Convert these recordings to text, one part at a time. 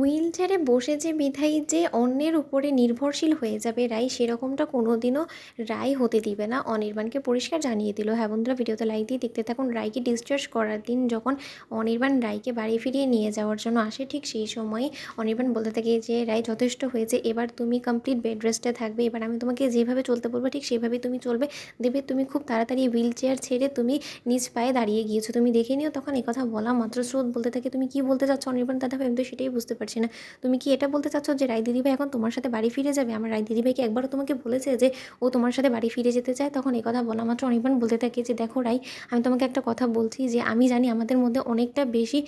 Wheel চেয়ারে বসেছে বিধায় যে অন্যের উপরে নির্ভরশীল হয়ে যাবে রাই, সেরকমটা কোনোদিনও রাই হতে দিবে না। অনির্বাণকে পরিষ্কার জানিয়ে দিল। হ্যাঁ বন্ধুরা, ভিডিওতে লাইক দিয়ে দেখতে থাকুন। রাইকে ডিসচার্জ করার দিন যখন অনির্বাণ রাইকে বাড়ি ফিরিয়ে নিয়ে যাওয়ার জন্য আসে, ঠিক সেই সময়ই অনির্বাণ বলতে থাকে যে রাই যথেষ্ট হয়েছে, এবার তুমি কমপ্লিট বেড রেস্টে থাকবে, এবার আমি তোমাকে যেভাবে চলতে বলবো ঠিক সেভাবেই তুমি চলবে। দেবে তুমি খুব তাড়াতাড়ি হুইল চেয়ার ছেড়ে তুমি নিজ পায়ে দাঁড়িয়ে গিয়েছো, তুমি দেখে নিও। তখন এই কথা বলা মাত্র স্রোত বলতে থাকে, তুমি কি বলতে চাচ্ছ অনির্বাণ দাদাভাই? আমি তো সেটাই বুঝতে পারছি না। তুমি কি এটা বলতে চাচ্ছ যে রাই দিদিভাই এখন তোমার সাথে বাড়ি ফিরে যাবে? আমার রাই দিদিভাইকে একবারও তোমাকে বলেছে যে ও তোমার সাথে বাড়ি ফিরে যেতে চায়? তখন এই কথা বলা মাত্র অনির্বাণ বলতে থাকে যে দেখো রাই, আমি তোমাকে একটা কথা বলছি যে আমি জানি আমাদের মধ্যে অনেকটা বেশি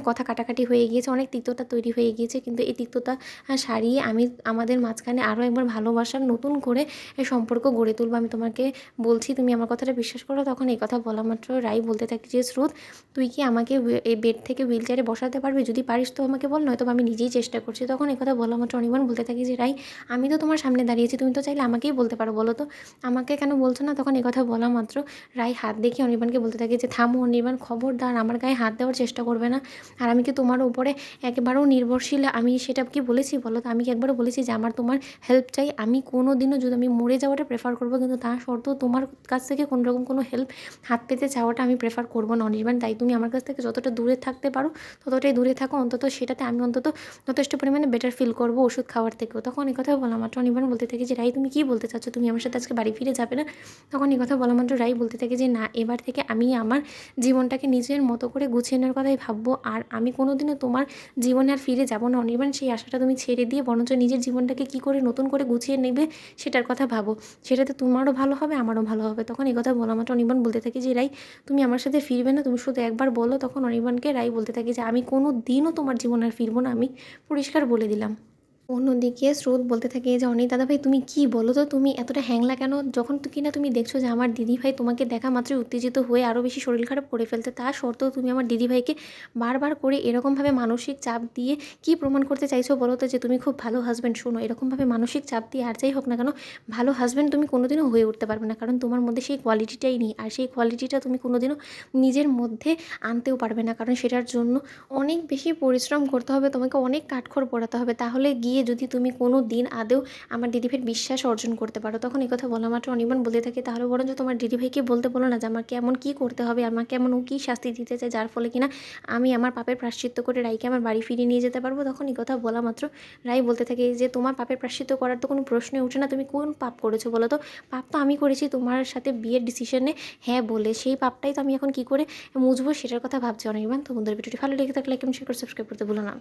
কথা কাটাকাটি হয়ে গিয়েছে, অনেক তিক্ততা তৈরি হয়ে গিয়েছে, কিন্তু এই তিক্ততা সারিয়ে আমি আমাদের মাঝখানে আরও একবার ভালোবাসার নতুন করে সম্পর্ক গড়ে তুলবো। আমি তোমাকে বলছি, তুমি আমার কথাটা বিশ্বাস করো। তখন এই কথা বলা মাত্র রাই বলতে থাকে যে স্রোত, তুই কি আমাকে এই বেড থেকে হুইল চেয়ারে বসাতে পারবি? যদি পারিস তো আমাকে বল, নয়তো আমি নিজেই চেষ্টা করছি। তখন একথা বলা মাত্র অনির্বাণ বলতে থাকি যে রাই, আমি তো তোমার সামনে দাঁড়িয়েছি, তুমি তো চাইলে আমাকেই বলতে পারো, বলো তো আমাকে কেন বলছো না? তখন একথা বলা মাত্র রাই হাত দেখে অনির্বাণকে বলতে থাকে যে থামো অনির্বাণ, খবরদার আমার গায়ে হাত দেওয়ার চেষ্টা করবে না। আর আমি কি তোমার উপরে একেবারেও নির্ভরশীল? আমি সেটা কি বলেছি বলো তো? আমি কি একবারও বলেছি যে আমার তোমার হেল্প চাই? আমি কোনো দিনও, যদি আমি মরে যাওয়াটা প্রেফার করবো, কিন্তু তা সত্ত্বেও তোমার কাছ থেকে কোনো রকম কোনো হেল্প হাত পেতে চাওয়াটা আমি প্রেফার করবো না অনির্বাণ। তাই তুমি আমার কাছ থেকে যতটা দূরে থাকতে পারো ততটাই দূরে থাকো, অন্তত সেটাতে আমি অন্তত যথেষ্ট পরিমাণে বেটার ফিল করবো ওষুধ খাওয়ার থেকেও। তখন এই কথা বলা মাত্র অনির্বাণ বলতে থাকে যে রাই, তুমি কী বলতে চাচ্ছ? তুমি আমার সাথে আজকে বাড়ি ফিরে যাবে না? তখন এই কথা বলা মাত্র রাই বলতে থাকে যে না, এবার থেকে আমি আমার জীবনটাকে নিজের মতো করে গুছিয়ে নেওয়ার কথাই ভাববো, আর আমি কোনোদিনও তোমার জীবনে আর ফিরে যাবো না অনির্বাণ। সেই আশাটা তুমি ছেড়ে দিয়ে বরঞ্চ নিজের জীবনটাকে কী করে নতুন করে গুছিয়ে নেবে সেটার কথা ভাবো, সেটাতে তোমারও ভালো হবে, আমারও ভালো হবে। তখন এই কথা বলা মাত্র অনির্বাণ বলতে থাকে যে রাই, তুমি আমার সাথে ফিরবে না? তুমি শুধু একবার বলো। তখন অনির্বাণকে রাই বলতে থাকে যে আমি কোনো দিনও তোমার জীবনে আর ফিরবো না, আমি পরিষ্কার বলে দিলাম। অন্যদিকে স্রোত বলতে থাকে যে অনিক দাদাভাই, তুমি কি বলো তো, তুমি এতটা হ্যাংলা কেন? যখন কিনা তুমি দেখছো যে আমার দিদিভাই তোমাকে দেখা মাত্রই উত্তেজিত হয়ে আরও বেশি শরীর খারাপ করে ফেলতে, তা সত্ত্বেও তুমি আমার দিদিভাইকে বারবার করে এরকমভাবে মানসিক চাপ দিয়ে কি প্রমাণ করতে চাইছো বলো তো? যে তুমি খুব ভালো হাজব্যান্ড। শোনো, এরকমভাবে মানসিক চাপ দিয়ে আর যাই হোক না কেন, ভালো হাজব্যান্ড তুমি কোনোদিনও হয়ে উঠতে পারবে না, কারণ তোমার মধ্যে সেই কোয়ালিটিটাই নেই। আর সেই কোয়ালিটিটা তুমি কোনোদিনও নিজের মধ্যে আনতেও পারবে না, কারণ সেটার জন্য অনেক বেশি পরিশ্রম করতে হবে, তোমাকে অনেক কাঠখড় পোড়াতে হবে, তাহলে গিয়ে যদি তুমি কোনো দিন আদৌ আমার দিদিভাইয়ের বিশ্বাস অর্জন করতে পারো। তখন এই কথা বলা মাত্র অনির্বাণ বলতে থাকে তাহলে বরঞ্চ তোমার দিদিভাইকে বলতে বলো না যে আমাকে এমন কী করতে হবে, আমাকে এমন ও কী শাস্তি দিতে চায় যার ফলে কিনা আমি আমার পাপের প্রায়শ্চিত্ত করে রাইকে আমার বাড়ি ফিরিয়ে নিয়ে যেতে পারবো। তখন এই কথা বলা মাত্র রাই বলতে থাকে যে তোমার পাপের প্রায়শ্চিত্ত করার তো কোনো প্রশ্নই ওঠে না, তুমি কোন পাপ করেছো বলো তো? পাপ তো আমি করেছি তোমার সাথে বিয়ের ডিসিশনে হ্যাঁ বলে, সেই পাপটাই তো আমি এখন কী করে মুছবো সেটার কথা ভাবছি অনির্বাণ। তো বন্ধুরা, ভিডিওটি ভালো লেগে থাকলে লাইক এবং শেয়ার করে সাবস্ক্রাইব করতে ভুলো না।